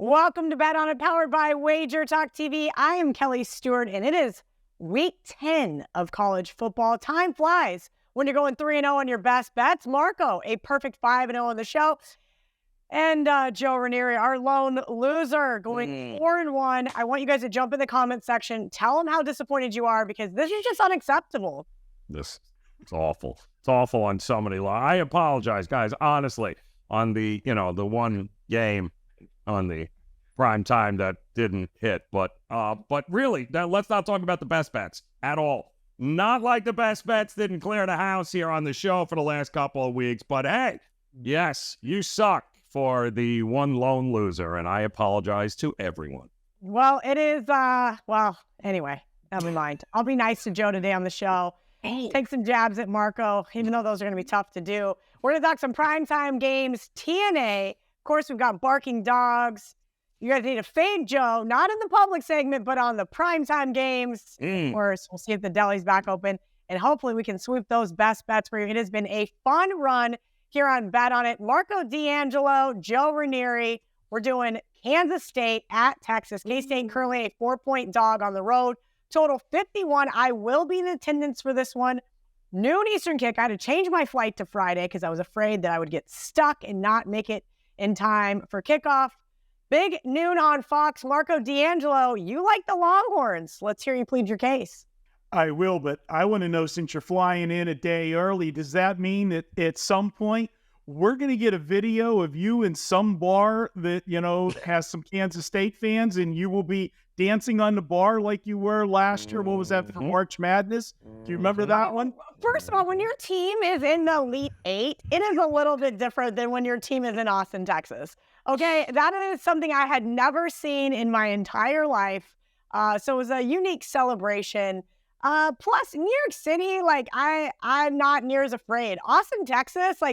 Welcome to Bet On It, powered by Wager Talk TV. I am Kelly Stewart, and it is week 10 of college football. Time flies when you're going 3-0 on your best bets. Marco, a perfect 5-0 on the show. And Joe Raineri, our lone loser, going 4-1. I want you guys to jump in the comment section. Tell them how disappointed you are, because this is just unacceptable. It's awful. It's awful on so many levels. I apologize, guys, honestly, on the one game on the prime time that didn't hit. But really, let's not talk about the best bets at all. Not like the best bets didn't clear the house here on the show for the last couple of weeks. But hey, yes, you suck for the one lone loser, and I apologize to everyone. Well, it is, anyway, never mind. I'll be nice to Joe today on the show. Take some jabs at Marco, even though those are going to be tough to do. We're going to talk some primetime games, TNA. Of course, we've got barking dogs. You guys need to fade Joe, not in the public segment, but on the primetime games. Of course, we'll see if the deli's back open, and hopefully we can sweep those best bets for you. It has been a fun run here on Bet On It. Marco D'Angelo, Joe Raineri. We're doing Kansas State at Texas. K-State currently a 4-point dog on the road. Total 51. I will be in attendance for this one. Noon Eastern kick. I had to change my flight to Friday because I was afraid that I would get stuck and not make it in time for kickoff. Big noon on Fox. Marco D'Angelo, you like the Longhorns. Let's hear you plead your case. I will, but I want to know, since you're flying in a day early, does that mean that at some point we're going to get a video of you in some bar that, has some Kansas State fans, and you will be dancing on the bar like you were last year? What was that for March Madness? Do you remember that one? First of all, when your team is in the Elite Eight, it is a little bit different than when your team is in Austin, Texas. Okay, that is something I had never seen in my entire life. So it was a unique celebration. Plus, New York City, I'm not near as afraid. Austin, Texas, last time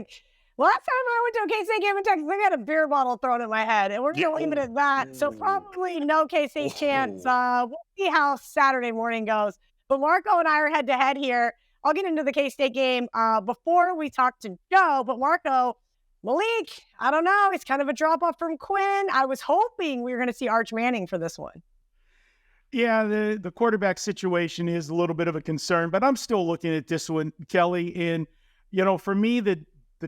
I went to a K-State game in Texas, I got a beer bottle thrown at my head, and we're going to leave it at that. So probably no K-State chance. We'll see how Saturday morning goes. But Marco and I are head-to-head here. I'll get into the K-State game before we talk to Joe. But Marco, Malik, I don't know. It's kind of a drop-off from Quinn. I was hoping we were going to see Arch Manning for this one. Yeah, the quarterback situation is a little bit of a concern, but I'm still looking at this one, Kelly. And, for me, the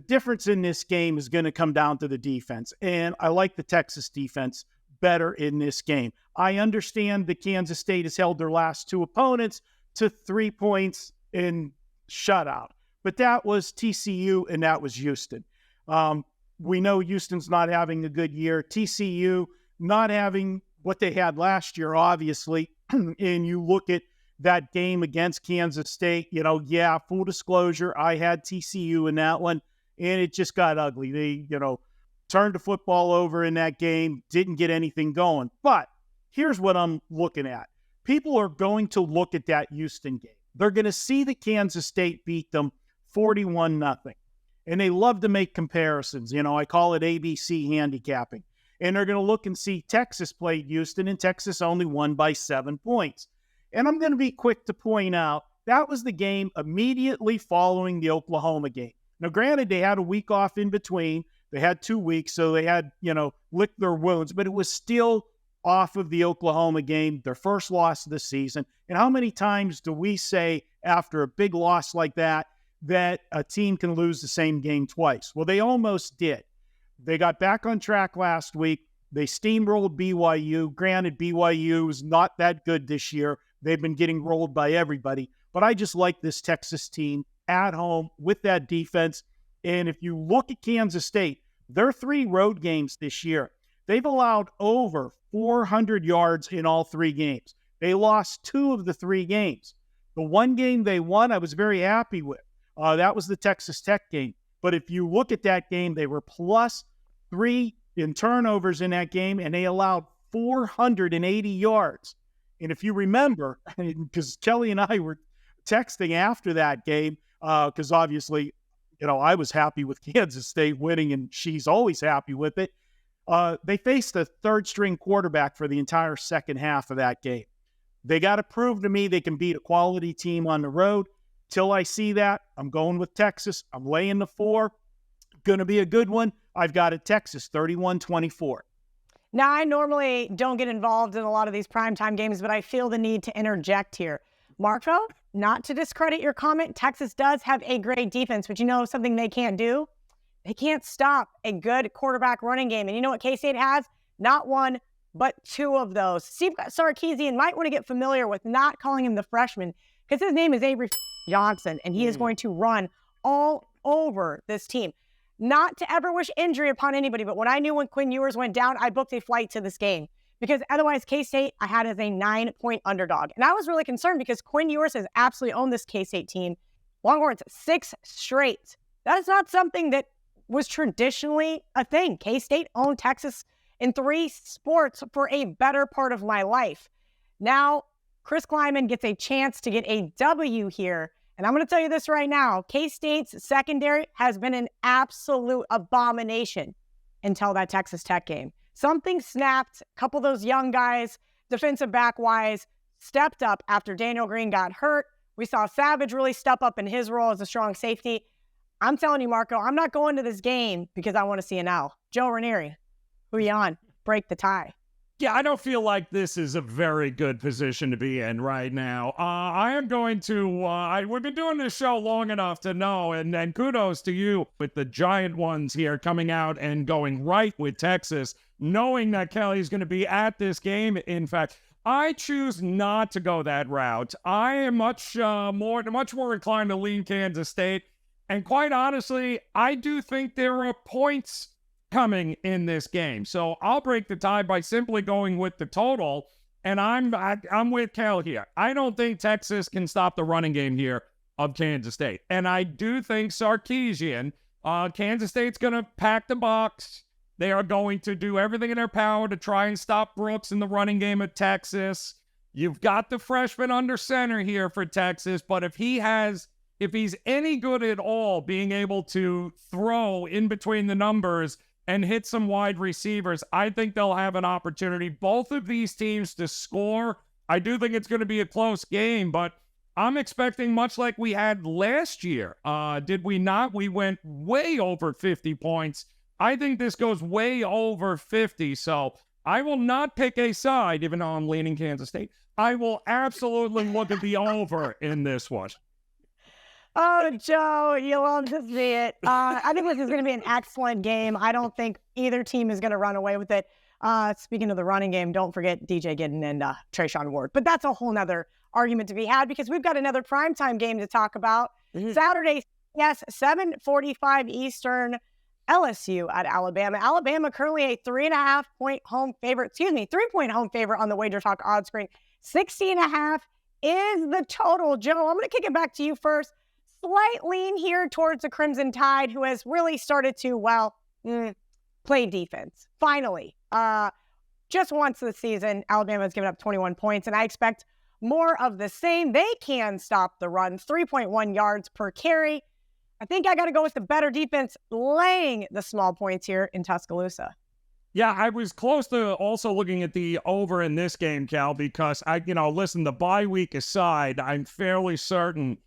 difference in this game is going to come down to the defense. And I like the Texas defense better in this game. I understand that Kansas State has held their last two opponents to 3 points in shutout. But that was TCU and that was Houston. We know Houston's not having a good year. TCU not having what they had last year, obviously. And you look at that game against Kansas State, full disclosure, I had TCU in that one, and it just got ugly. They, turned the football over in that game, didn't get anything going. But here's what I'm looking at. People are going to look at that Houston game. They're going to see that Kansas State beat them 41-0. And they love to make comparisons. I call it ABC handicapping. And they're going to look and see Texas played Houston, and Texas only won by 7 points. And I'm going to be quick to point out that was the game immediately following the Oklahoma game. Now, granted, they had a week off in between. They had 2 weeks, so they had, licked their wounds. But it was still off of the Oklahoma game, their first loss of the season. And how many times do we say after a big loss like that a team can lose the same game twice? Well, they almost did. They got back on track last week. They steamrolled BYU. Granted, BYU is not that good this year. They've been getting rolled by everybody. But I just like this Texas team at home with that defense. And if you look at Kansas State, their 3 road games this year, they've allowed over 400 yards in all 3 games. They lost 2 of the 3 games. The one game they won, I was very happy with. That was the Texas Tech game. But if you look at that game, they were +3 in turnovers in that game, and they allowed 480 yards. And if you remember, because Kelly and I were texting after that game, because obviously, I was happy with Kansas State winning, and she's always happy with it. They faced a third-string quarterback for the entire second half of that game. They got to prove to me they can beat a quality team on the road. Till I see that, I'm going with Texas. I'm laying the 4. Going to be a good one. I've got it Texas 31-24. Now, I normally don't get involved in a lot of these primetime games, but I feel the need to interject here. Marco, not to discredit your comment, Texas does have a great defense, but you know something they can't do? They can't stop a good quarterback running game. And you know what K-State has? Not one, but two of those. Steve Sarkisian might want to get familiar with not calling him the freshman because his name is Avery Johnson, and he is going to run all over this team. Not to ever wish injury upon anybody, but when I knew when Quinn Ewers went down, I booked a flight to this game because otherwise K-State I had as a 9-point underdog. And I was really concerned because Quinn Ewers has absolutely owned this K-State team. Longhorns 6 straight. That is not something that was traditionally a thing. K-State owned Texas in 3 sports for a better part of my life. Now, Chris Kleiman gets a chance to get a W here. And I'm going to tell you this right now. K-State's secondary has been an absolute abomination until that Texas Tech game. Something snapped. A couple of those young guys, defensive back-wise, stepped up after Daniel Green got hurt. We saw Savage really step up in his role as a strong safety. I'm telling you, Marco, I'm not going to this game because I want to see an L. Joe Raineri, who you on? Break the tie. Yeah, I don't feel like this is a very good position to be in right now. I am going to, we've been doing this show long enough to know, and kudos to you with the giant ones here coming out and going right with Texas, knowing that Kelly's going to be at this game. In fact, I choose not to go that route. I am much more inclined to lean Kansas State. And quite honestly, I do think there are points coming in this game. So I'll break the tie by simply going with the total. And I'm with Cal here. I don't think Texas can stop the running game here of Kansas State. And I do think Sarkisian, Kansas State's going to pack the box. They are going to do everything in their power to try and stop Brooks in the running game of Texas. You've got the freshman under center here for Texas, but if he's any good at all being able to throw in between the numbers and hit some wide receivers, I think they'll have an opportunity, both of these teams, to score. I do think it's going to be a close game, but I'm expecting much like we had last year. Did we not? We went way over 50 points. I think this goes way over 50, so I will not pick a side, even though I'm leaning Kansas State. I will absolutely look at the over in this one. Oh, Joe, you love to see it. I think this is going to be an excellent game. I don't think either team is going to run away with it. Speaking of the running game, don't forget DJ Gidden and Trayshawn Ward. But that's a whole nother argument to be had because we've got another primetime game to talk about. Saturday, yes, 7:45 Eastern, LSU at Alabama. Alabama currently a 3.5-point home favorite. 3-point home favorite on the Wager Talk odds screen. 60.5 is the total. Joe, I'm going to kick it back to you first. Slight lean here towards the Crimson Tide, who has really started to, play defense. Finally, just once this season, Alabama has given up 21 points, and I expect more of the same. They can stop the run, 3.1 yards per carry. I think I got to go with the better defense, laying the small points here in Tuscaloosa. Yeah, I was close to also looking at the over in this game, Cal, because listen, the bye week aside, I'm fairly certain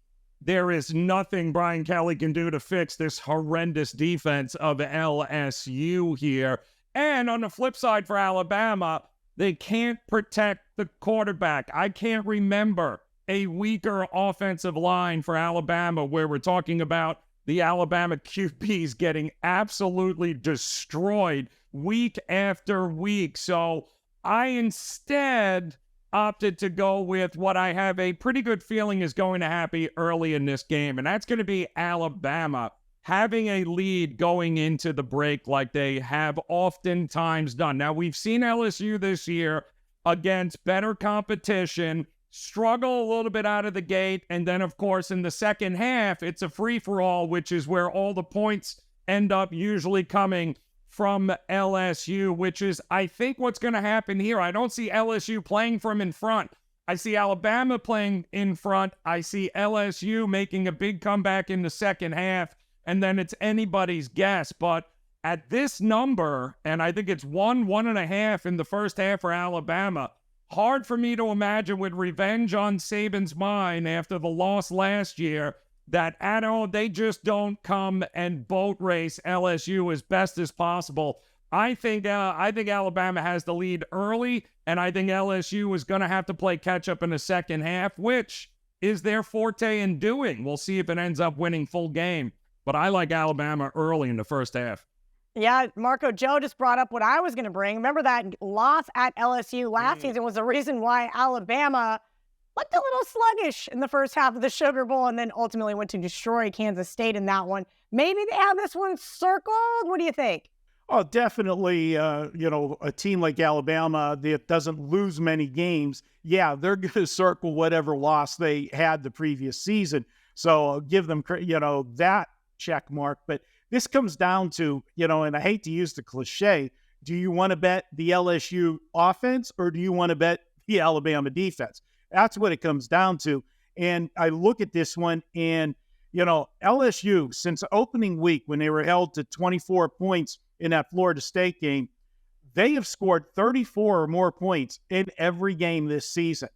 there is nothing Brian Kelly can do to fix this horrendous defense of LSU here. And on the flip side for Alabama, they can't protect the quarterback. I can't remember a weaker offensive line for Alabama where we're talking about the Alabama QBs getting absolutely destroyed week after week. So I instead opted to go with what I have a pretty good feeling is going to happen early in this game, and that's going to be Alabama having a lead going into the break like they have oftentimes done. Now, we've seen LSU this year against better competition struggle a little bit out of the gate, and then, of course, in the second half, it's a free-for-all, which is where all the points end up usually coming from LSU, which is, I think, what's going to happen here. I don't see LSU playing from in front. I see Alabama playing in front. I see LSU making a big comeback in the second half, and then it's anybody's guess. But at this number, and I think it's 1.5 in the first half for Alabama, hard for me to imagine with revenge on Saban's mind after the loss last year that they just don't come and boat race LSU as best as possible. I think Alabama has the lead early, and I think LSU is going to have to play catch up in the second half, which is their forte in doing. We'll see if it ends up winning full game, but I like Alabama early in the first half. Yeah, Marco, Joe just brought up what I was going to bring. Remember that loss at LSU last season was the reason why Alabama looked a little sluggish in the first half of the Sugar Bowl and then ultimately went to destroy Kansas State in that one. Maybe they have this one circled. What do you think? Oh, definitely, a team like Alabama that doesn't lose many games, yeah, they're going to circle whatever loss they had the previous season. So I'll give them, that check mark. But this comes down to, and I hate to use the cliche, do you want to bet the LSU offense or do you want to bet the Alabama defense? That's what it comes down to. And I look at this one and, LSU, since opening week when they were held to 24 points in that Florida State game, they have scored 34 or more points in every game this season.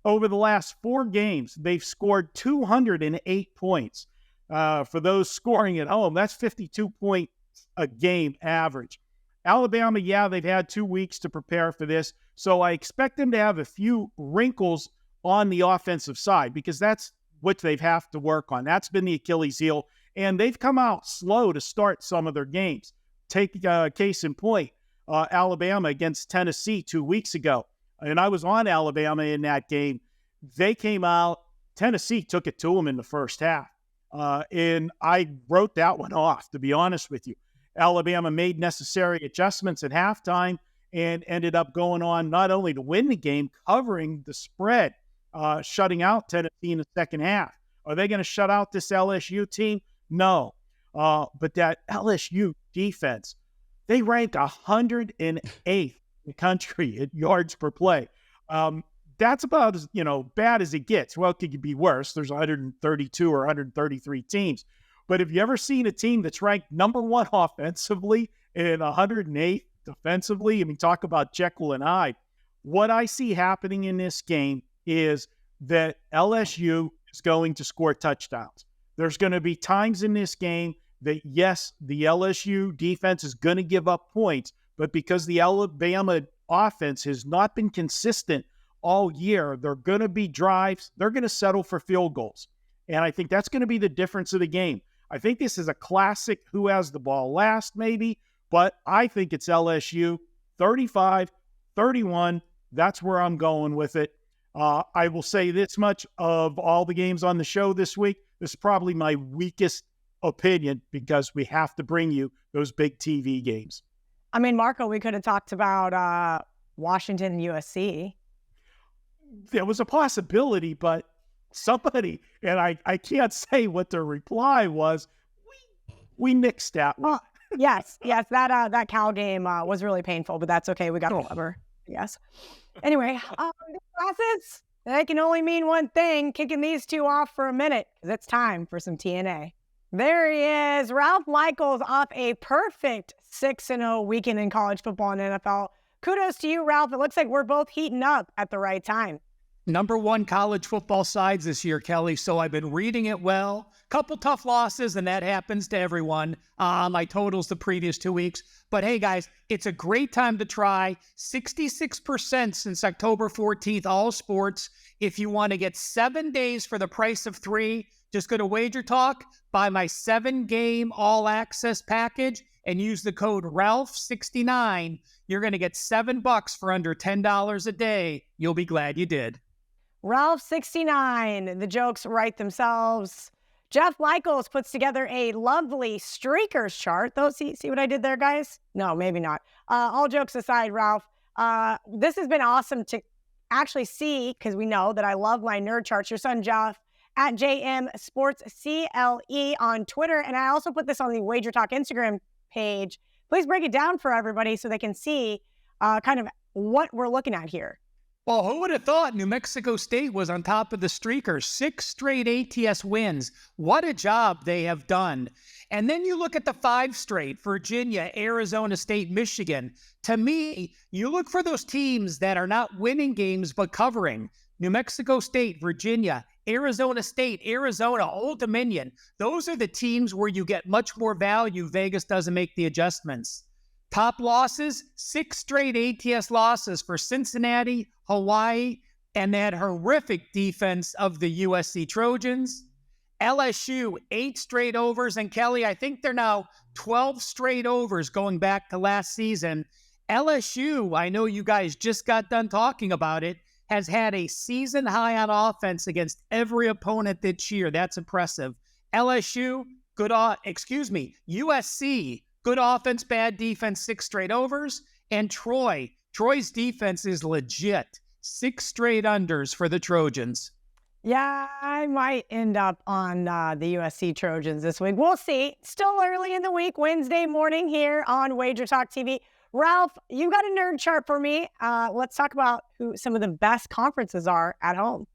Over the last 4 games, they've scored 208 points. For those scoring at home, that's 52 points a game average. Alabama, yeah, they've had 2 weeks to prepare for this, so I expect them to have a few wrinkles on the offensive side because that's what they've have to work on. That's been the Achilles heel, and they've come out slow to start some of their games. Take case in point, Alabama against Tennessee 2 weeks ago, and I was on Alabama in that game. They came out, Tennessee took it to them in the first half, and I wrote that one off, to be honest with you. Alabama made necessary adjustments at halftime and ended up going on not only to win the game, covering the spread, shutting out Tennessee in the second half. Are they going to shut out this LSU team? No. But that LSU defense, they ranked 108th in the country at yards per play. That's about as bad as it gets. Well, it could be worse. There's 132 or 133 teams. But have you ever seen a team that's ranked number 1 offensively and 108th defensively? I mean, talk about Jekyll and Hyde. What I see happening in this game is that LSU is going to score touchdowns. There's going to be times in this game that, yes, the LSU defense is going to give up points, but because the Alabama offense has not been consistent all year, they're going to be drives. They're going to settle for field goals. And I think that's going to be the difference of the game. I think this is a classic who has the ball last, maybe, but I think it's LSU 35-31. That's where I'm going with it. I will say this much: of all the games on the show this week, this is probably my weakest opinion because we have to bring you those big TV games. I mean, Marco, we could have talked about Washington and USC. There was a possibility, but somebody, and I can't say what their reply was, we nixed that one. Yes, that Cal game was really painful, but that's okay. We got a cover. Yes. Anyway, classes, that can only mean one thing, kicking these two off for a minute, because it's time for some TNA. There he is, Ralph Michaels, off a perfect 6-0 weekend in college football and NFL. Kudos to you, Ralph. It looks like we're both heating up at the right time. Number 1 college football sides this year, Kelly, so I've been reading it well. Couple tough losses, and that happens to everyone. My totals the previous 2 weeks. But hey, guys, it's a great time to try. 66% since October 14th, all sports. If you want to get 7 days for the price of 3, just go to Wager Talk, buy my 7-game all-access package, and use the code RALPH69. You're going to get $7 for under $10 a day. You'll be glad you did. Ralph69, the jokes write themselves. Jeff Michaels puts together a lovely streakers chart. See what I did there, guys? No, maybe not. All jokes aside, Ralph, this has been awesome to actually see, because we know that I love my nerd charts. Your son, Jeff, at JM Sports CLE on Twitter. And I also put this on the Wager Talk Instagram page. Please break it down for everybody so they can see kind of what we're looking at here. Well, who would have thought New Mexico State was on top of the streakers? 6 straight ATS wins. What a job they have done. And then you look at the 5 straight, Virginia, Arizona State, Michigan. To me, you look for those teams that are not winning games but covering. New Mexico State, Virginia, Arizona State, Arizona, Old Dominion. Those are the teams where you get much more value. Vegas doesn't make the adjustments. Top losses, 6 straight ATS losses for Cincinnati, Hawaii, and that horrific defense of the USC Trojans. LSU, 8 straight overs. And Kelly, I think they're now 12 straight overs going back to last season. LSU, I know you guys just got done talking about it, has had a season high on offense against every opponent this year. That's impressive. LSU, USC, good offense, bad defense, 6 straight overs. And Troy's defense is legit. 6 straight unders for the Trojans. Yeah, I might end up on the USC Trojans this week. We'll see. Still early in the week, Wednesday morning here on Wager Talk TV. Ralph, you got a nerd chart for me. Let's talk about who some of the best conferences are at home.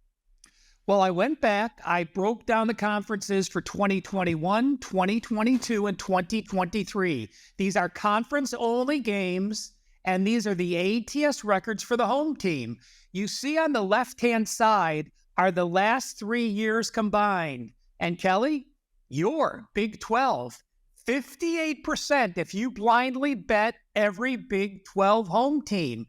Well, I went back. I broke down the conferences for 2021, 2022, and 2023. These are conference-only games, and these are the ATS records for the home team. You see on the left-hand side are the last 3 years combined. And Kelly, your Big 12, 58% if you blindly bet every Big 12 home team.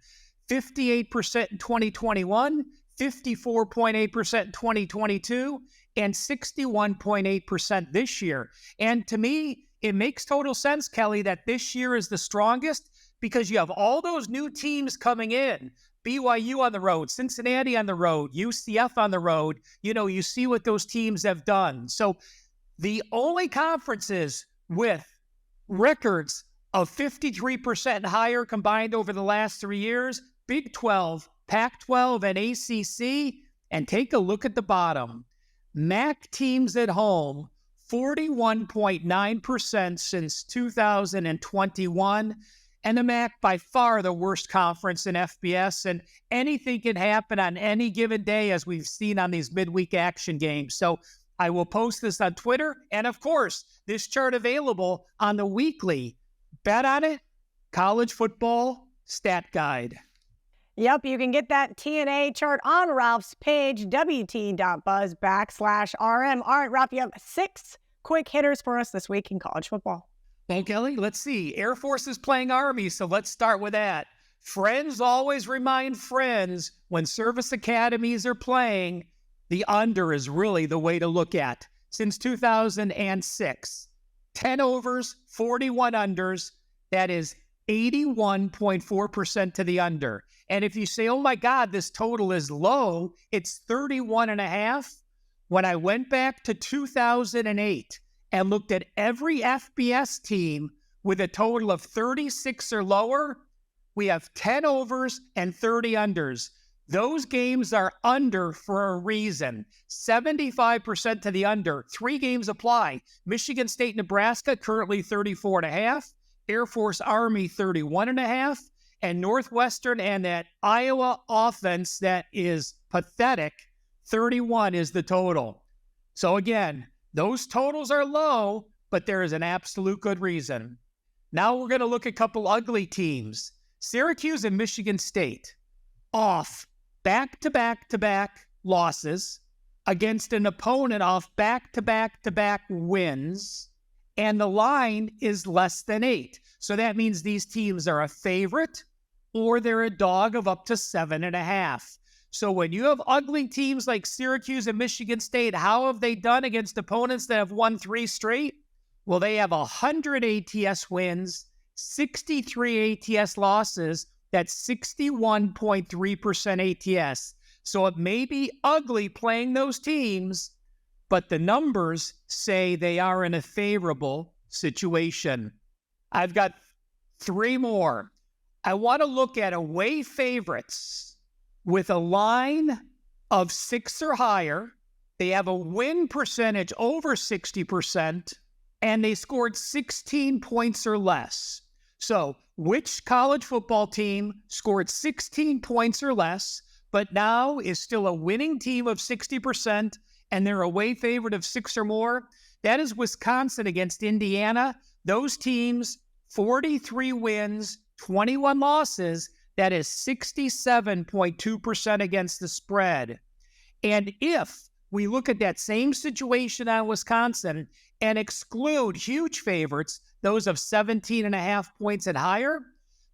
58% in 2021, 54.8% in 2022, and 61.8% this year. And to me, it makes total sense, Kelly, that this year is the strongest because you have all those new teams coming in. BYU on the road, Cincinnati on the road, UCF on the road. You know, you see what those teams have done. So the only conferences with records of 53% higher combined over the last 3 years, Big 12, Pac-12, and ACC. And take a look at the bottom. MAC teams at home, 41.9% since 2021. And the MAC, by far the worst conference in FBS, and anything can happen on any given day, as we've seen on these midweek action games. So I will post this on Twitter, and of course, this chart available on the weekly Bet on It College Football Stat Guide. Yep, you can get that TNA chart on Ralph's page, wt.buzz/RM. All right, Ralph, you have 6 quick hitters for us this week in college football. Well, Kelly, let's see. Air Force is playing Army, so let's start with that. Friends always remind friends when service academies are playing, the under is really the way to look at. Since 2006, 10 overs, 41 unders. That is 81.4% to the under. And if you say, oh my God, this total is low, it's 31.5. When I went back to 2008, and looked at every FBS team with a total of 36 or lower, we have 10 overs and 30 unders. Those games are under for a reason. 75% to the under. 3 games apply. Michigan State, Nebraska, currently 34.5. Air Force Army, 31.5. And Northwestern and that Iowa offense that is pathetic, 31 is the total. So again, those totals are low, but there is an absolute good reason. Now we're going to look at a couple ugly teams. Syracuse and Michigan State off back-to-back-to-back losses against an opponent off back-to-back-to-back wins, and the line is less than 8. So that means these teams are a favorite or they're a dog of up to 7.5. So when you have ugly teams like Syracuse and Michigan State, how have they done against opponents that have won 3 straight? Well, they have 100 ATS wins, 63 ATS losses. That's 61.3% ATS. So it may be ugly playing those teams, but the numbers say they are in a favorable situation. I've got 3 more. I want to look at away favorites with a line of 6 or higher. They have a win percentage over 60%, and they scored 16 points or less. So which college football team scored 16 points or less, but now is still a winning team of 60%, and they're away favorite of 6 or more? That is Wisconsin against Indiana. Those teams, 43 wins, 21 losses. That is 67.2% against the spread. And if we look at that same situation on Wisconsin and exclude huge favorites, those of 17.5 points and higher,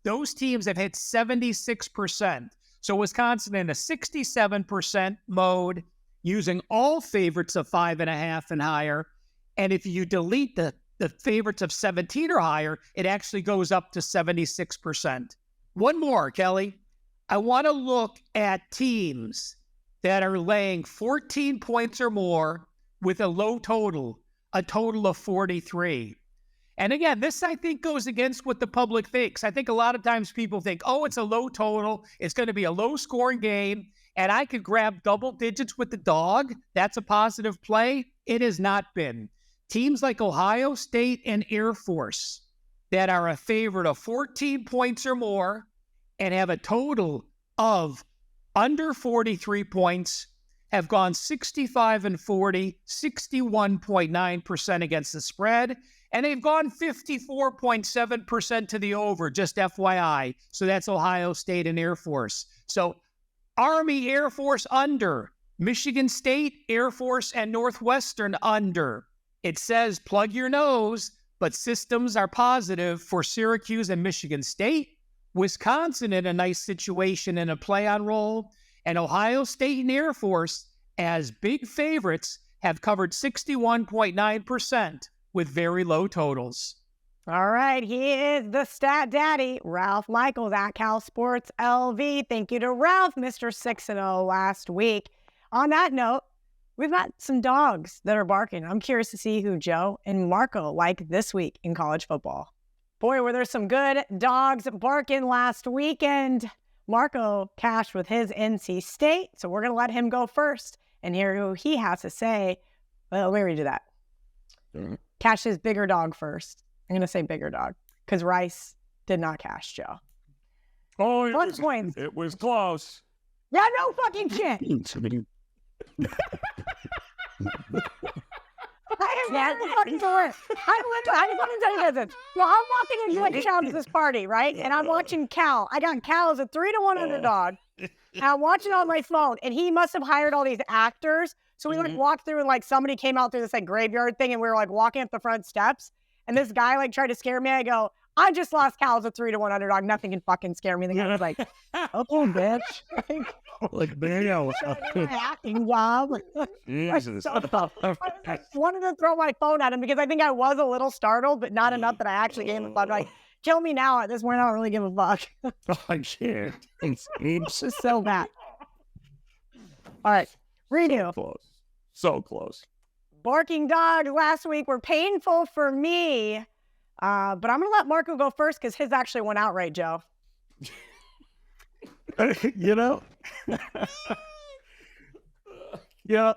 those teams have hit 76%. So Wisconsin in a 67% mode, using all favorites of 5.5 and higher. And if you delete the favorites of 17 or higher, it actually goes up to 76%. One more, Kelly. I want to look at teams that are laying 14 points or more with a low total, a total of 43. And again, this I think goes against what the public thinks. I think a lot of times people think, oh, it's a low total, it's going to be a low scoring game, and I could grab double digits with the dog. That's a positive play. It has not been. Teams like Ohio State and Air Force that are a favorite of 14 points or more and have a total of under 43 points have gone 65 and 40, 61.9% against the spread, and they've gone 54.7% to the over, just FYI. So that's Ohio State and Air Force. So Army, Air Force under, Michigan State, Air Force, and Northwestern under. It says plug your nose, but systems are positive for Syracuse and Michigan State. Wisconsin in a nice situation in a play-on roll, and Ohio State and Air Force as big favorites have covered 61.9% with very low totals. All right, he is the stat daddy, Ralph Michaels at Cal Sports LV. Thank you to Ralph, Mr. 6-0 last week. On that note, we've got some dogs that are barking. I'm curious to see who Joe and Marco like this week in college football. Boy, were there some good dogs barking last weekend. Marco cashed with his NC State, so we're going to let him go first and hear who he has to say. Well, let me redo that. Cash his bigger dog first. I'm going to say bigger dog because Rice did not cash, Joe. Oh, it was close. Yeah, no fucking shit. I am the fucking door. I just want to tell you this. Well, I'm walking into like Chubbs' party, right? And I'm watching Cal. I got Cal as a 3-1 underdog. And I'm watching on my phone, and he must have hired all these actors. So we like walked through, and like somebody came out through this like graveyard thing, and we were like walking up the front steps. And this guy like tried to scare me. I go, I just lost Cal as a 3-1 underdog. Nothing can fucking scare me. The guy was like, okay, bitch. Like, man, acting job. Jesus. I wanted to throw my phone at him because I think I was a little startled, but not enough that I actually gave him a fuck. Like, kill me now at this point. I don't really give a fuck. I can't. It's just so bad. All right, redo. So close. Barking dogs last week were painful for me, but I'm going to let Marco go first because his actually went out right, Joe. You know, yeah,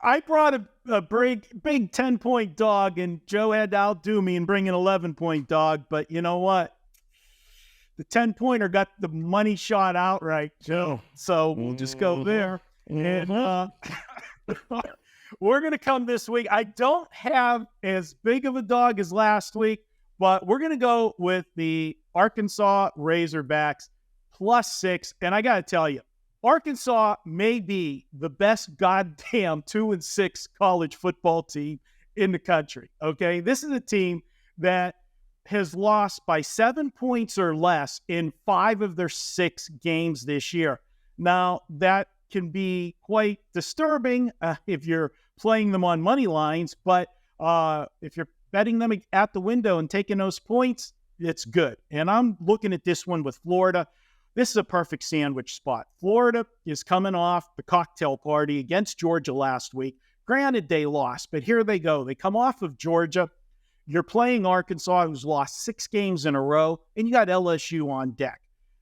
I brought a big 10-point dog, and Joe had to outdo me and bring an 11-point dog. But you know what? The 10-pointer got the money shot outright, Joe. So we'll just go there. And we're going to come this week. I don't have as big of a dog as last week, but we're going to go with the Arkansas Razorbacks +6. And I got to tell you, Arkansas may be the best goddamn 2-6 college football team in the country. Okay. This is a team that has lost by 7 points or less in 5 of their 6 games this year. Now, that can be quite disturbing if you're playing them on money lines, but if you're betting them at the window and taking those points, it's good. And I'm looking at this one with Florida. This is a perfect sandwich spot. Florida is coming off the cocktail party against Georgia last week. Granted, they lost, but here they go. They come off of Georgia. You're playing Arkansas, who's lost 6 games in a row, and you got LSU on deck.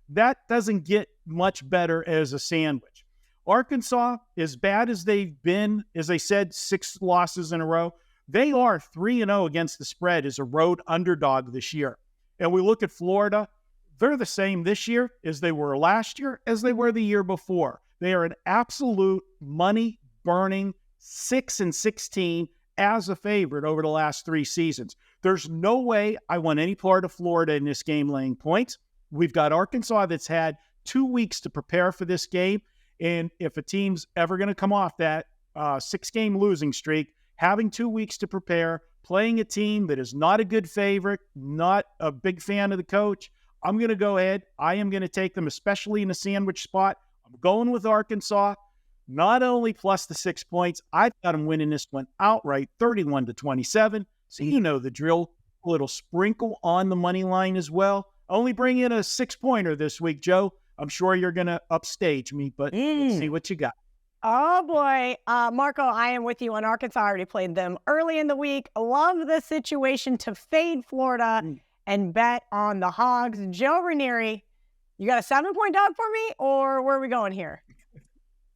That doesn't get much better as a sandwich. Arkansas, as bad as they've been, as I said, 6 losses in a row, they are 3-0 against the spread as a road underdog this year. And we look at Florida, they're the same this year as they were last year, as they were the year before. They are an absolute money-burning 6-16 as a favorite over the last 3 seasons. There's no way I want any part of Florida in this game laying points. We've got Arkansas that's had 2 weeks to prepare for this game. And if a team's ever going to come off that 6-game losing streak, having 2 weeks to prepare, playing a team that is not a good favorite, not a big fan of the coach. I'm going to go ahead. I am going to take them, especially in the sandwich spot. I'm going with Arkansas. Not only plus the 6 points, I've got them winning this one outright, 31-27. So you know the drill. A little sprinkle on the money line as well. Only bring in a 6-pointer this week, Joe. I'm sure you're going to upstage me, but let's see what you got. Oh, boy. Marco, I am with you on Arkansas. I already played them early in the week. Love the situation to fade Florida and bet on the Hogs. Joe Raineri, you got a 7-point dog for me, or where are we going here?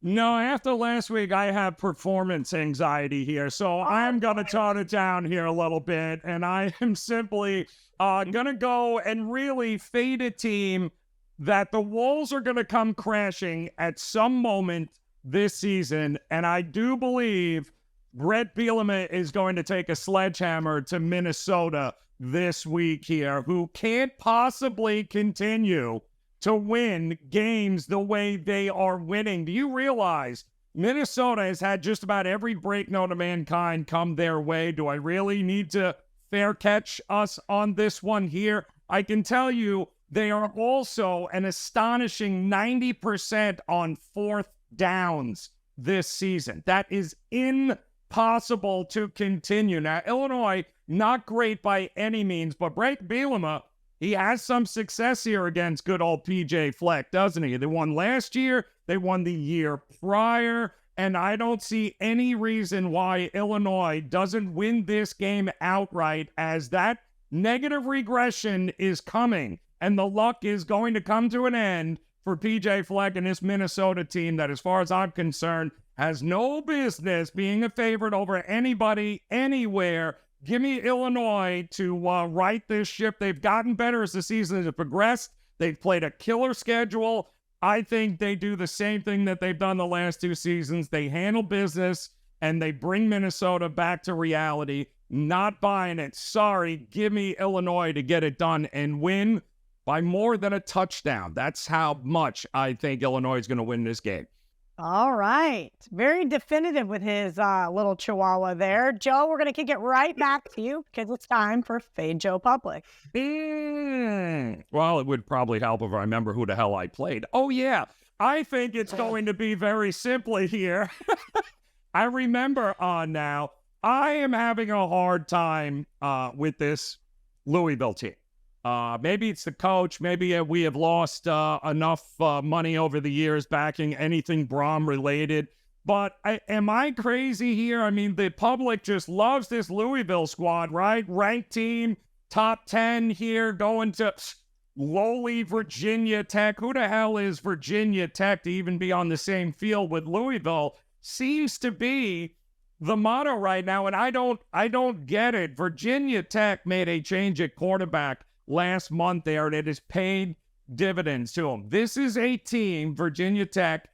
No, after last week, I have performance anxiety here, so I'm going to tone it down here a little bit, and I am simply going to go and really fade a team that the Wolves are going to come crashing at some moment this season, and I do believe Brett Bielema is going to take a sledgehammer to Minnesota this week here, who can't possibly continue to win games the way they are winning. Do you realize Minnesota has had just about every break known to mankind come their way? Do I really need to fair catch us on this one here? I can tell you they are also an astonishing 90% on fourth downs this season. That is impossible to continue. Now, Illinois, not great by any means, but Brett Bielema, he has some success here against good old PJ Fleck, doesn't he? They won last year. They won the year prior. And I don't see any reason why Illinois doesn't win this game outright, as that negative regression is coming. And the luck is going to come to an end for PJ Fleck and this Minnesota team that, as far as I'm concerned, has no business being a favorite over anybody, anywhere. Give me Illinois to right this ship. They've gotten better as the season has progressed. They've played a killer schedule. I think they do the same thing that they've done the last 2 seasons. They handle business, and they bring Minnesota back to reality. Not buying it. Sorry, give me Illinois to get it done and win by more than a touchdown. That's how much I think Illinois is going to win this game. All right. Very definitive with his little chihuahua there. Joe, we're going to kick it right back to you because it's time for Fade Joe Public. Well, it would probably help if I remember who the hell I played. Oh, yeah. I think it's going to be very simply here. I remember now. I am having a hard time with this Louisville team. Maybe it's the coach. Maybe we have lost enough money over the years backing anything Brom related. But am I crazy here? I mean, the public just loves this Louisville squad, right? Ranked team, top 10 here, going to lowly Virginia Tech. Who the hell is Virginia Tech to even be on the same field with Louisville? Seems to be the motto right now, and I don't get it. Virginia Tech made a change at quarterback last month there, and it has paid dividends to them. This is a team, Virginia Tech,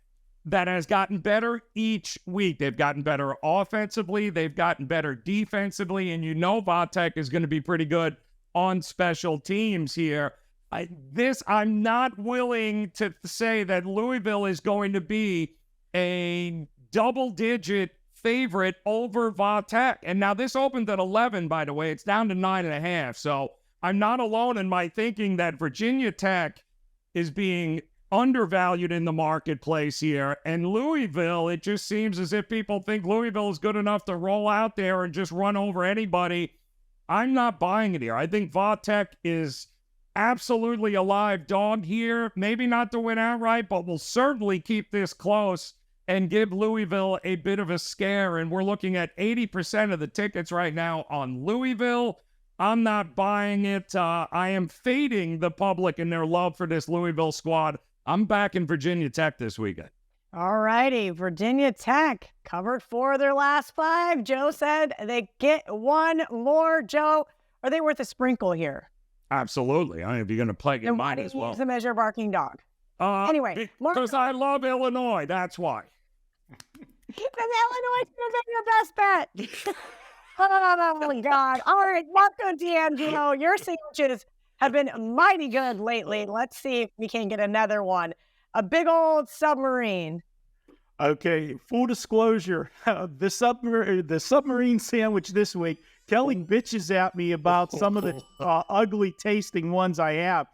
that has gotten better each week. They've gotten better offensively. They've gotten better defensively. And you know Vatek is going to be pretty good on special teams here. I'm not willing to say that Louisville is going to be a double-digit favorite over Vatek. And now this opened at 11, by the way. It's down to 9.5. So I'm not alone in my thinking that Virginia Tech is being undervalued in the marketplace here. And Louisville, it just seems as if people think Louisville is good enough to roll out there and just run over anybody. I'm not buying it here. I think Vatek is absolutely a live dog here. Maybe not to win outright, but will certainly keep this close and give Louisville a bit of a scare. And we're looking at 80% of the tickets right now on Louisville. I'm not buying it. I am fading the public in their love for this Louisville squad. I'm back in Virginia Tech this weekend. All righty. Virginia Tech covered 4 of their last 5. Joe said they get 1 more. Joe, are they worth a sprinkle here? Absolutely. I mean, if you're going to play, get mine as well. Use them as your barking dog. Anyway. Because I love Illinois. That's why. Because Illinois should have been your best bet. Oh, my God. All right, Marco D'Angelo, your sandwiches have been mighty good lately. Let's see if we can get another one. A big old submarine. Okay, full disclosure, the submarine sandwich this week, Kelly bitches at me about some of the ugly tasting ones I have.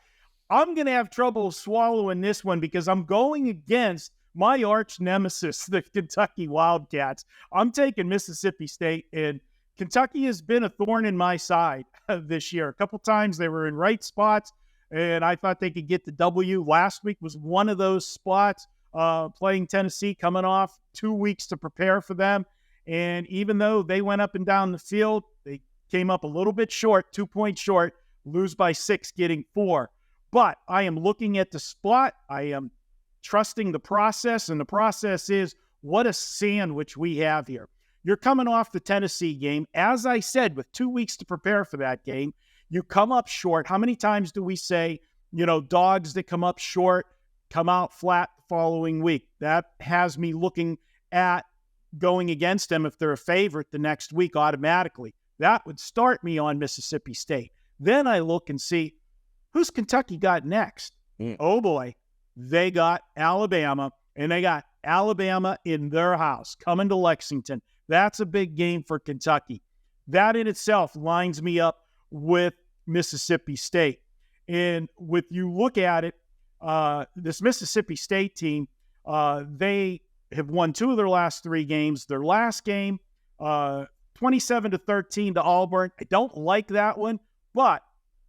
I'm going to have trouble swallowing this one because I'm going against my arch nemesis, the Kentucky Wildcats. I'm taking Mississippi State, and Kentucky has been a thorn in my side this year. A couple times they were in right spots, and I thought they could get the W. Last week was one of those spots. Playing Tennessee, coming off 2 weeks to prepare for them. And even though they went up and down the field, they came up a little bit short, 2 points short, lose by 6, getting 4. But I am looking at the spot. I am trusting the process, and the process is what a sandwich we have here. You're coming off the Tennessee game. As I said, with 2 weeks to prepare for that game, you come up short. How many times do we say, dogs that come up short come out flat the following week? That has me looking at going against them if they're a favorite the next week automatically. That would start me on Mississippi State. Then I look and see, who's Kentucky got next? Oh boy, they got Alabama, and they got Alabama in their house coming to Lexington. That's a big game for Kentucky. That in itself lines me up with Mississippi State. And with you look at it, this Mississippi State team, they have won 2 of their last 3 games. Their last game, 27-13 to Auburn. I don't like that one, but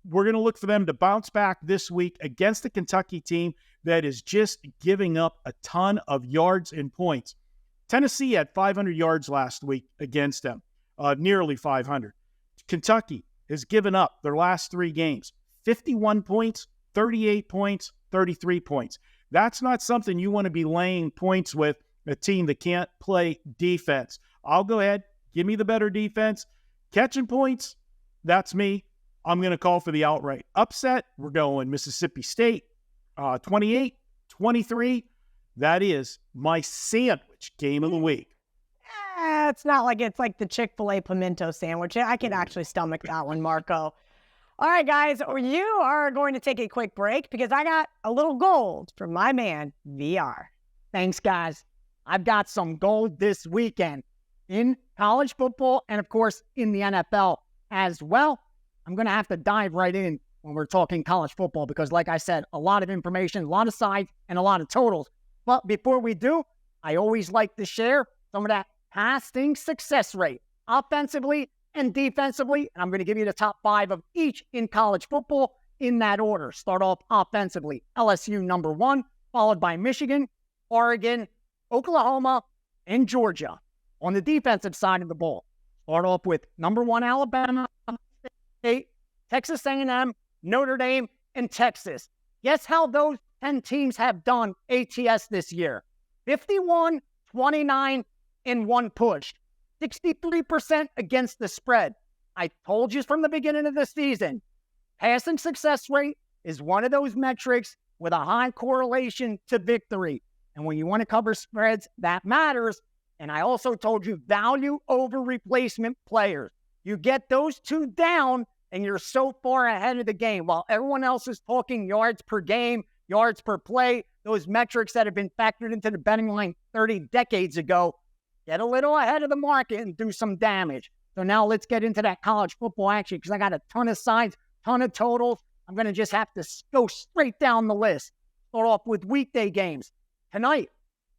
we're going to look for them to bounce back this week against the Kentucky team that is just giving up a ton of yards and points. Tennessee had 500 yards last week against them, nearly 500. Kentucky has given up their last 3 games, 51 points, 38 points, 33 points. That's not something you want to be laying points with a team that can't play defense. I'll go ahead, give me the better defense. Catching points, that's me. I'm going to call for the outright upset. We're going Mississippi State, 28-23. That is my sandwich game of the week. It's not like it's like the Chick-fil-A pimento sandwich. I can actually stomach that one, Marco. All right, guys, you are going to take a quick break because I got a little gold from my man, VR. Thanks, guys. I've got some gold this weekend in college football and, of course, in the NFL as well. I'm going to have to dive right in when we're talking college football because, like I said, a lot of information, a lot of sides, and a lot of totals. But before we do, I always like to share some of that passing success rate, offensively and defensively. And I'm going to give you the top 5 of each in college football in that order. Start off offensively. LSU number 1, followed by Michigan, Oregon, Oklahoma, and Georgia. On the defensive side of the ball, start off with number 1, Alabama, State, Texas A&M, Notre Dame, and Texas. Guess how those 10 teams have done ATS this year? 51, 29, and 1 push. 63% against the spread. I told you from the beginning of the season, passing success rate is one of those metrics with a high correlation to victory. And when you want to cover spreads, that matters. And I also told you value over replacement players. You get those 2 down, and you're so far ahead of the game. While everyone else is talking yards per game, yards per play, those metrics that have been factored into the betting line 30 decades ago, get a little ahead of the market and do some damage. So now let's get into that college football action because I got a ton of sides, ton of totals. I'm going to just have to go straight down the list. Start off with weekday games. Tonight,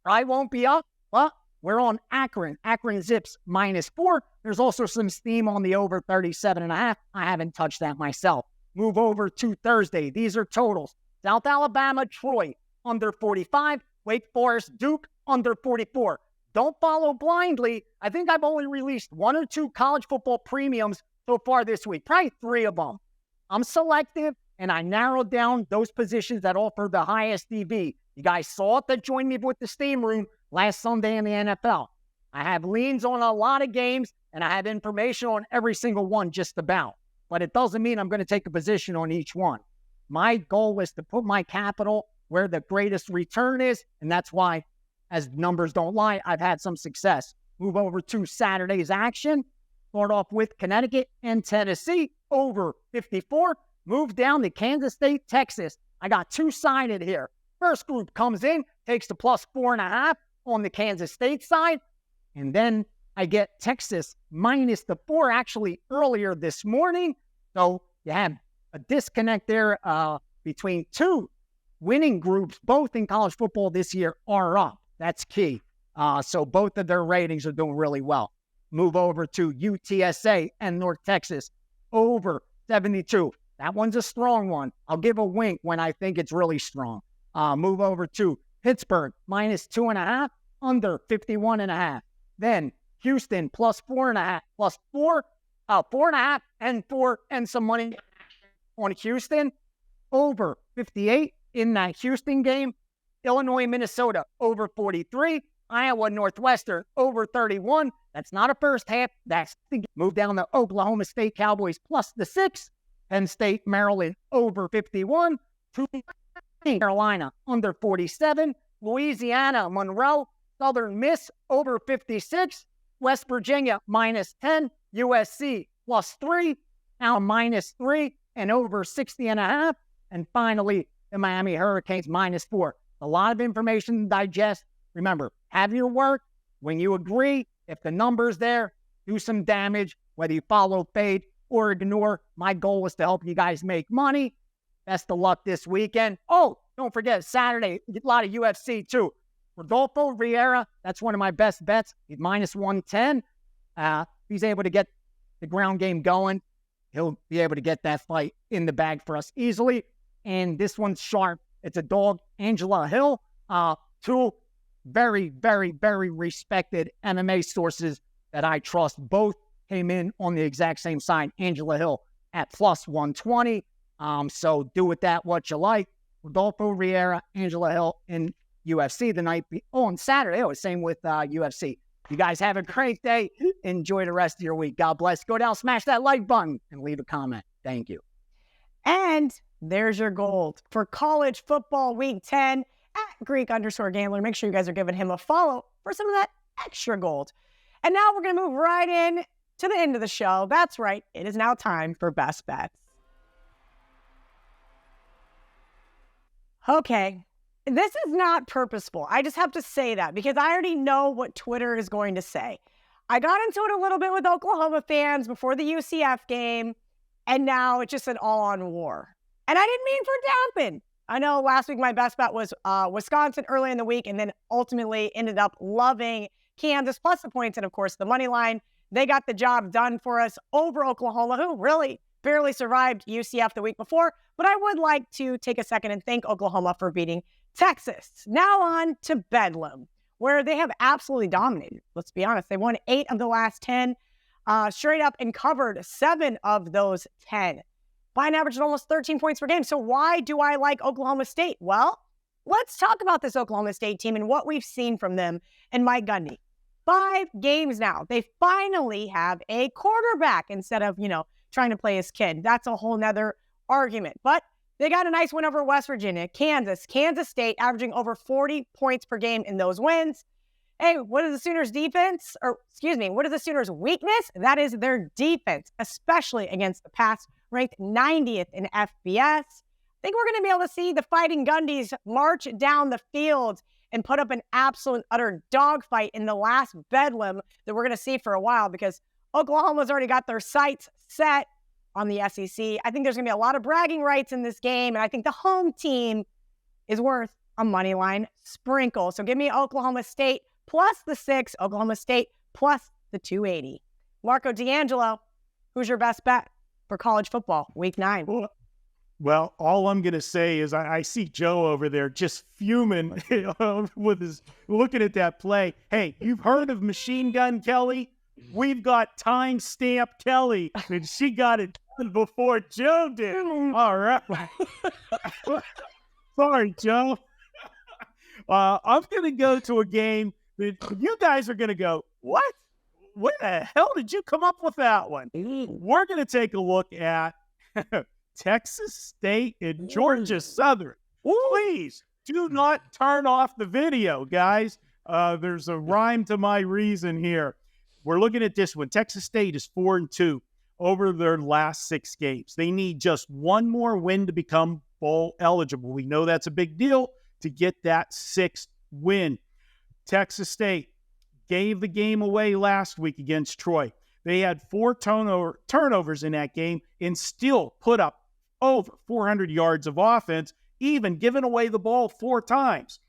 I won't be up, but we're on Akron. Akron Zips -4. There's also some steam on the over 37.5. I haven't touched that myself. Move over to Thursday. These are totals. South Alabama, Troy, under 45. Wake Forest, Duke, under 44. Don't follow blindly. I think I've only released 1 or 2 college football premiums so far this week, probably 3 of them. I'm selective, and I narrowed down those positions that offer the highest DB. You guys saw it that joined me with the steam room last Sunday in the NFL. I have leans on a lot of games, and I have information on every single one just about. But it doesn't mean I'm going to take a position on each one. My goal is to put my capital where the greatest return is, and that's why, as numbers don't lie, I've had some success. Move over to Saturday's action. Start off with Connecticut and Tennessee, over 54. Move down to Kansas State, Texas. I got 2-sided here. First group comes in, takes the +4.5 on the Kansas State side. And then I get Texas minus the 4 actually earlier this morning. So you have a disconnect there between two winning groups, both in college football this year, are up. That's key. So both of their ratings are doing really well. Move over to UTSA and North Texas over 72. That one's a strong one. I'll give a wink when I think it's really strong. Move over to Pittsburgh minus 2.5, under 51.5. Then Houston plus 4.5, plus 4.5 and 4 and some money on Houston over 58 in that Houston game. Illinois, Minnesota over 43. Iowa, Northwestern over 31. That's not a first half. That's the move down to Oklahoma State Cowboys plus the 6. Penn State, Maryland over 51. Carolina under 47. Louisiana, Monroe, Southern Miss over 56. West Virginia minus 10. USC plus 3. Now minus 3 and over 60.5. And finally, the Miami Hurricanes minus 4. A lot of information to digest. Remember, have your work. When you agree, if the number's there, do some damage, whether you follow, fade, or ignore. My goal is to help you guys make money. Best of luck this weekend. Oh, don't forget, Saturday, a lot of UFC too. Rodolfo Vieira, that's one of my best bets. He's minus 110. He's able to get the ground game going. He'll be able to get that fight in the bag for us easily. And this one's sharp. It's a dog, Angela Hill. Two very, very, very respected MMA sources that I trust. Both came in on the exact same side. Angela Hill at plus 120. So do with that what you like. Rodolfo Vieira, Angela Hill in UFC the night on Saturday. Oh, same with UFC. You guys have a great day. Enjoy the rest of your week. God bless. Go down, smash that like button, and leave a comment. Thank you. And there's your gold for college football week 10 at Greek_Gambler. Make sure you guys are giving him a follow for some of that extra gold. And now we're going to move right in to the end of the show. That's right. It is now time for best bets. Okay. This is not purposeful. I just have to say that because I already know what Twitter is going to say. I got into it a little bit with Oklahoma fans before the UCF game, and now it's just an all-on war. And I didn't mean for it to happen. I know last week my best bet was Wisconsin early in the week, and then ultimately ended up loving Kansas plus the points and, of course, the money line. They got the job done for us over Oklahoma, who really barely survived UCF the week before. But I would like to take a second and thank Oklahoma for beating Texas. Now on to Bedlam, where they have absolutely dominated. Let's be honest. They won 8 of the last 10 straight up and covered 7 of those 10 by an average of almost 13 points per game. So why do I like Oklahoma State? Well, let's talk about this Oklahoma State team and what we've seen from them and Mike Gundy. 5 games now. They finally have a quarterback instead of, trying to play his kid. That's a whole nother argument. But they got a nice win over West Virginia, Kansas State, averaging over 40 points per game in those wins. Hey, what is the Sooners' defense? What is the Sooners' weakness? That is their defense, especially against the pass, ranked 90th in FBS. I think we're going to be able to see the Fighting Gundys march down the field and put up an absolute utter dogfight in the last Bedlam that we're going to see for a while because Oklahoma's already got their sights set on the SEC. I think there's going to be a lot of bragging rights in this game, and I think the home team is worth a money line sprinkle. So give me Oklahoma State plus the 6, Oklahoma State plus the 280. Marco D'Angelo, who's your best bet for college football week 9? Well, all I'm going to say is I see Joe over there just fuming with his looking at that play. Hey, you've heard of Machine Gun Kelly? We've got Timestamp Kelly, and she got it done before Joe did. All right. Sorry, Joe. I'm going to go to a game that you guys are going to go, what? What the hell did you come up with that one? We're going to take a look at Texas State and Georgia Southern. Please do not turn off the video, guys. There's a rhyme to my reason here. We're looking at this one. Texas State is 4-2 over their last 6 games. They need just one more win to become bowl eligible. We know that's a big deal to get that 6th win. Texas State gave the game away last week against Troy. They had 4 turnovers in that game and still put up over 400 yards of offense, even giving away the ball 4 times.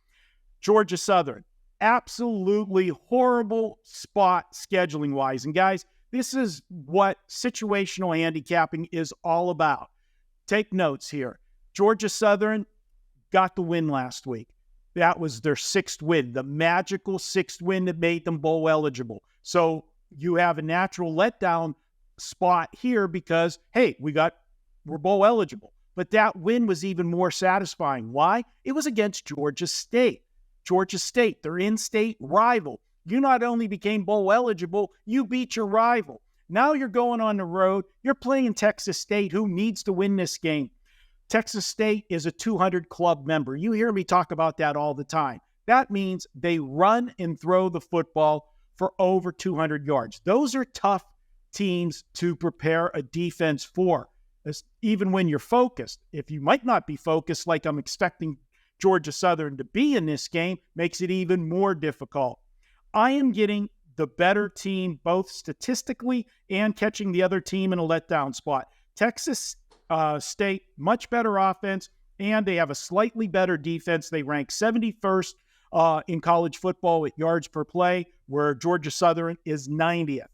Georgia Southern, absolutely horrible spot scheduling-wise. And guys, this is what situational handicapping is all about. Take notes here. Georgia Southern got the win last week. That was their 6th win, the magical 6th win that made them bowl eligible. So you have a natural letdown spot here because, hey, we're bowl eligible. But that win was even more satisfying. Why? It was against Georgia State. Georgia State, their in-state rival. You not only became bowl eligible, you beat your rival. Now you're going on the road. You're playing Texas State, who needs to win this game. Texas State is a 200 club member. You hear me talk about that all the time. That means they run and throw the football for over 200 yards. Those are tough teams to prepare a defense for, even when you're focused. If you might not be focused like I'm expecting Georgia Southern to be in this game, makes it even more difficult. I am getting the better team, both statistically and catching the other team in a letdown spot. Texas State, much better offense, and they have a slightly better defense. They rank 71st in college football at yards per play, where Georgia Southern is 90th.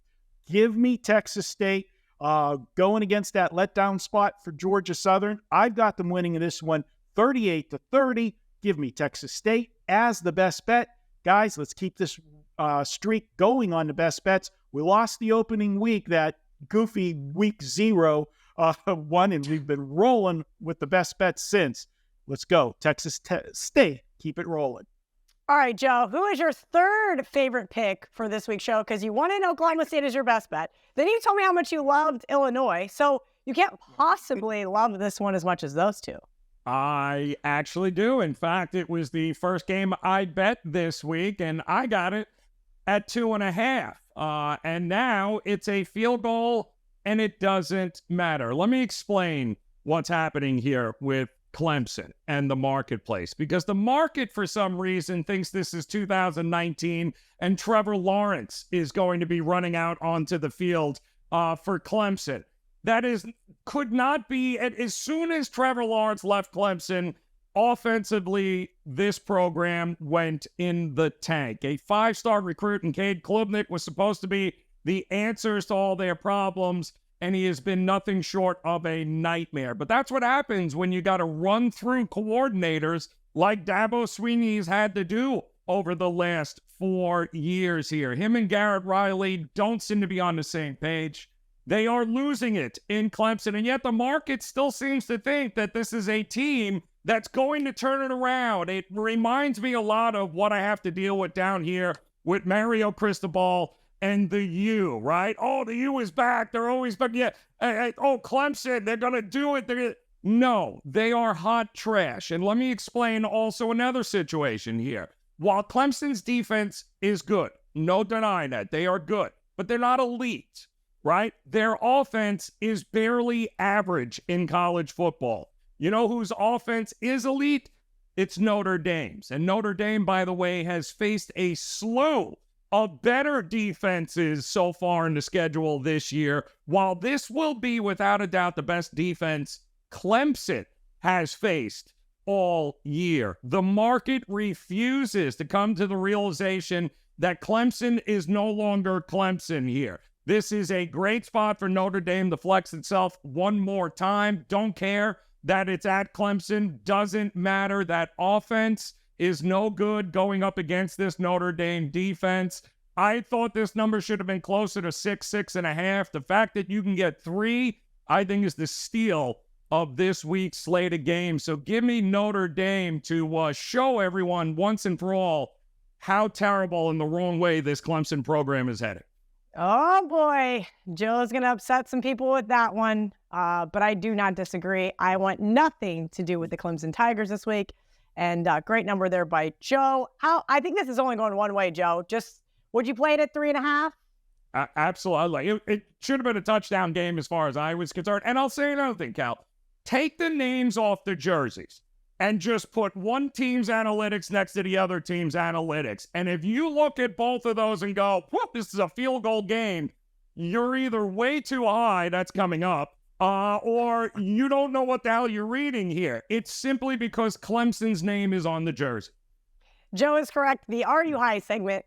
Give me Texas State going against that letdown spot for Georgia Southern. I've got them winning this one 38-30. Give me Texas State as the best bet. Guys, let's keep this streak going on the best bets. We lost the opening week, that goofy week 0 one, and we've been rolling with the best bets since. Let's go. Texas State, keep it rolling. All right, Joe, who is your 3rd favorite pick for this week's show? Because you wanted Oklahoma State as your best bet. Then you told me how much you loved Illinois. So you can't possibly love this one as much as those two. I actually do. In fact, it was the first game I bet this week, and I got it at 2.5. And now it's a field goal, and it doesn't matter. Let me explain what's happening here with Clemson and the marketplace, because the market, for some reason, thinks this is 2019 and Trevor Lawrence is going to be running out onto the field for Clemson. That could not be. As soon as Trevor Lawrence left Clemson, offensively, this program went in the tank. A 5-star recruit in Cade Klubnik was supposed to be the answers to all their problems, and he has been nothing short of a nightmare. But that's what happens when you got to run through coordinators like Dabo Swinney's had to do over the last 4 years here. Him and Garrett Riley don't seem to be on the same page. They are losing it in Clemson, and yet the market still seems to think that this is a team that's going to turn it around. It reminds me a lot of what I have to deal with down here with Mario Cristobal and the U, right? Oh, the U is back. They're always back. Yeah. Oh, Clemson, they're going to do it. No, they are hot trash. And let me explain also another situation here. While Clemson's defense is good, no denying that, they are good, but they're not elite, right? Their offense is barely average in college football. You know whose offense is elite? It's Notre Dame's. And Notre Dame, by the way, has faced a slew of better defenses so far in the schedule this year. While this will be, without a doubt, the best defense Clemson has faced all year, the market refuses to come to the realization that Clemson is no longer Clemson here. This is a great spot for Notre Dame to flex itself one more time. Don't care that it's at Clemson. Doesn't matter. That offense is no good going up against this Notre Dame defense. I thought this number should have been closer to 6.5. The fact that you can get 3, I think, is the steal of this week's slate of games. So give me Notre Dame to show everyone once and for all how terrible in the wrong way this Clemson program is headed. Oh, boy. Joe's going to upset some people with that one, but I do not disagree. I want nothing to do with the Clemson Tigers this week, and great number there by Joe. I think this is only going one way, Joe. Would you play it at 3.5? Absolutely. It should have been a touchdown game as far as I was concerned. And I'll say another thing, Cal. Take the names off the jerseys and just put one team's analytics next to the other team's analytics. And if you look at both of those and go, whoop, this is a field goal game, you're either way too high, that's coming up, or you don't know what the hell you're reading here. It's simply because Clemson's name is on the jersey. Joe is correct. The Are You High segment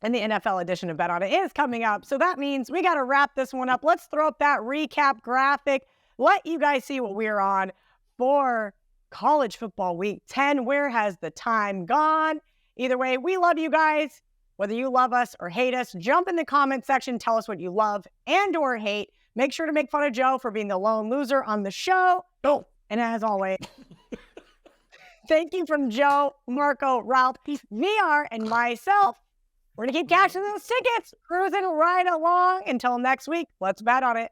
in the NFL edition of Bet On It is coming up. So that means we got to wrap this one up. Let's throw up that recap graphic. Let you guys see what we're on for college football week 10. Where has the time gone? Either way, we love you guys. Whether you love us or hate us, jump in the comment section. Tell us what you love and or hate. Make sure to make fun of Joe for being the lone loser on the show. Oh, and as always, thank you from Joe, Marco, Ralph, VR, and myself. We're going to keep cashing those tickets, cruising right along. Until next week, let's bet on it.